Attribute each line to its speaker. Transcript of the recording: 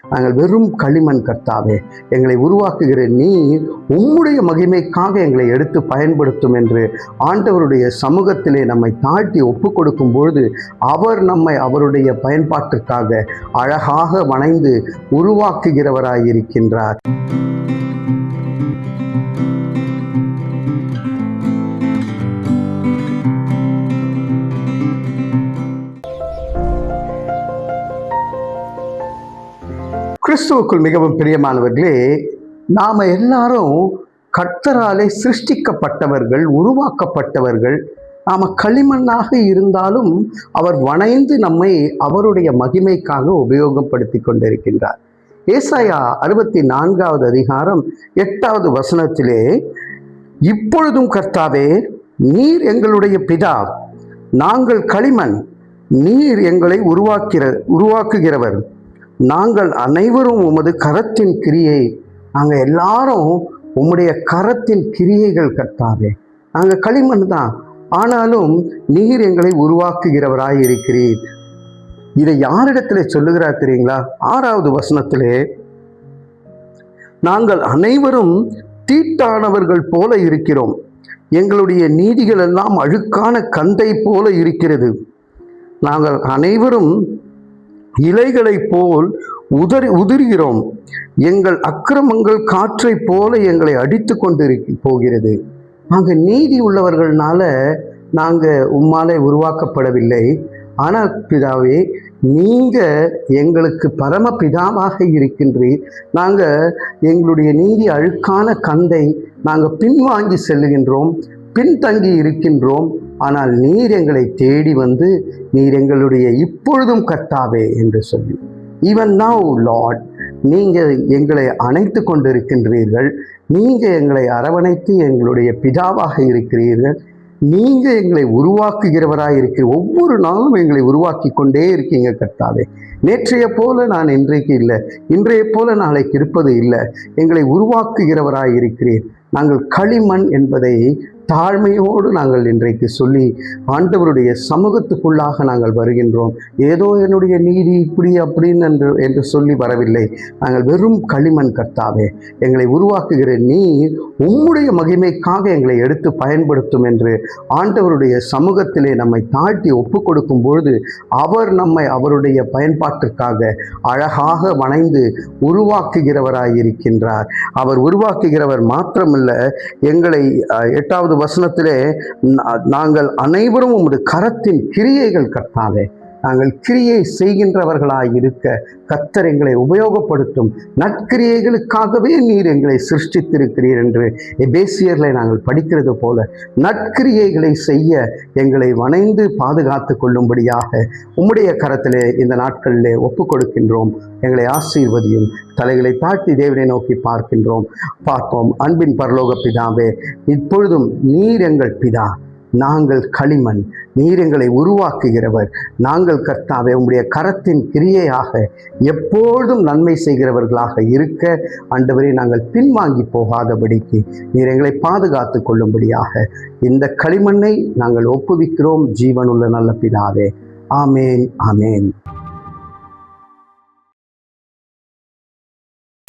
Speaker 1: நாங்கள் வெறும் களிமண் கர்த்தாவே. எங்களை உருவாக்குகிற நீர் உம்முடைய மகிமைக்காக எங்களை எடுத்து பயன்படுத்தும் என்று ஆண்டவருடைய சமூகத்திலே நம்மை தாழ்த்தி ஒப்பு கொடுக்கும் பொழுது அவர் நம்மை அவருடைய பயன்பாட்டிற்காக அழகாக வணைந்து உருவாக்குகிறவராயிருக்கின்றார். கிறிஸ்துவுக்குள் மிகவும் பிரியமானவர்களே, நாம் எல்லாரும் கர்த்தராலே சிருஷ்டிக்கப்பட்டவர்கள், உருவாக்கப்பட்டவர்கள். நாம் களிமண்ணாக இருந்தாலும் அவர் வணைந்து நம்மை அவருடைய மகிமைக்காக உபயோகப்படுத்தி கொண்டிருக்கின்றார். ஏசாயா 64வது அதிகாரம் 8வது வசனத்திலே, இப்பொழுதும் கர்த்தாவே, நீர் எங்களுடைய பிதா, நாங்கள் களிமண், நீர் எங்களை உருவாக்குகிறவர், நாங்கள் அனைவரும் உமது கரத்தின் கிரியை. நாங்கள் எல்லாரும் உம்முடைய கரத்தின் கிரியைகள் கர்த்தாவே. நாங்கள் களிமண் தான், ஆனாலும் நீர் எங்களை உருவாக்குகிறவராய் இருக்கிறீர். இதை யாரிடத்துல சொல்லுகிறார் தெரியுங்களா? 6வது வசனத்திலே, நாங்கள் அனைவரும் தீட்டானவர்கள் போல இருக்கிறோம், எங்களுடைய நீதிகள் எல்லாம் அழுக்கான கந்தை போல இருக்கிறது, நாங்கள் அனைவரும் இலைகளை போல் உதிர்கிறோம், எங்கள் அக்கிரமங்கள் காற்றை போல எங்களை அடித்து கொண்டு போகிறது. நாங்கள் நீதி உள்ளவர்கள்னால நாங்கள் உம்மாலே உருவாக்கப்படவில்லை. ஆனால் பிதாவே, நீங்கள் எங்களுக்கு பரம பிதாவாக இருக்கின்றீர். நாங்கள் எங்களுடைய நீதி அழுக்கான கந்தை நாங்கள் பின்வாங்கி செல்லுகின்றோம், பின்தங்கி இருக்கின்றோம். ஆனால் நீர் எங்களை தேடி வந்து நீர் எங்களுடைய இப்பொழுதும் கர்த்தாவே என்று சொல்லி, ஈவன் நவ் லார்ட், நீங்கள் எங்களை அணைத்து கொண்டிருக்கின்றீர்கள். நீங்கள் எங்களை அரவணைத்து எங்களுடைய பிதாவாக இருக்கிறீர்கள். நீங்கள் எங்களை உருவாக்குகிறவராக இருக்கிற ஒவ்வொரு நாளும் எங்களை உருவாக்கி கொண்டே இருக்கீங்க கர்த்தாவே. நேற்றைய போல நான் இன்றைக்கு இல்லை, இன்றைய போல நாளைக்கு இருப்பது இல்லை. எங்களை உருவாக்குகிறவராக இருக்கிறீர். நாங்கள் களிமண் என்பதை தாழ்மையோடு நாங்கள் இன்றைக்கு சொல்லி ஆண்டவருடைய சமூகத்துக்குள்ளாக நாங்கள் வருகின்றோம். ஏதோ என்னுடைய நீதி இப்படி அப்படின்னு என்று சொல்லி வரவில்லை. நாங்கள் வெறும் களிமண் கர்த்தாவே. எங்களை உருவாக்குகிற நீர் உம்முடைய மகிமைக்காக எங்களை எடுத்து பயன்படுத்தும் என்று ஆண்டவருடைய சமூகத்திலே நம்மை தாழ்த்தி ஒப்பு கொடுக்கும் பொழுது அவர் நம்மை அவருடைய பயன்பாட்டிற்காக அழகாக வணைந்து உருவாக்குகிறவராயிருக்கின்றார். அவர் உருவாக்குகிறவர் மாத்திரமல்ல, எங்களை 8வது வசனத்திலே, நாங்கள் அனைவரும் உமது கரத்தின் கிரியைகள் கர்த்தாவே. நாங்கள் கிரியை செய்கின்றவர்களாய் இருக்க கர்த்தர் எங்களை உபயோகப்படுத்தும் நற்கிரியைகளுக்காகவே நீர் எங்களை சிருஷ்டித்திருக்கிறீர் என்று எபேசியர்களை நாங்கள் படிக்கிறது போல நற்கிரியைகளை செய்ய எங்களை வணைந்து பாதுகாத்து கொள்ளும்படியாக உம்முடைய கரத்திலே இந்த நாட்களிலே ஒப்பு கொடுக்கின்றோம். எங்களை ஆசீர்வதியும். தலைகளை தாழ்த்தி தேவனை நோக்கி பார்ப்போம். அன்பின் பரலோக பிதாவே, இப்பொழுதும் நீர் எங்கள் பிதா, நாங்கள் களிமண், நீர் எங்களை உருவாக்குகிறவர். நாங்கள் கர்த்தாவே உம்முடைய கரத்தின் கிரியையாக எப்பொழுதும் நன்மை செய்கிறவர்களாக இருக்க ஆண்டவரே நாங்கள் பின்வாங்கி போகாதபடிக்கு நீர் எங்களை பாதுகாத்து கொள்ளும்படியாக இந்த களிமண்ணை நாங்கள் ஒப்புவிக்கிறோம். ஜீவனுள்ள நல்ல பிதாவே. ஆமேன், ஆமேன்.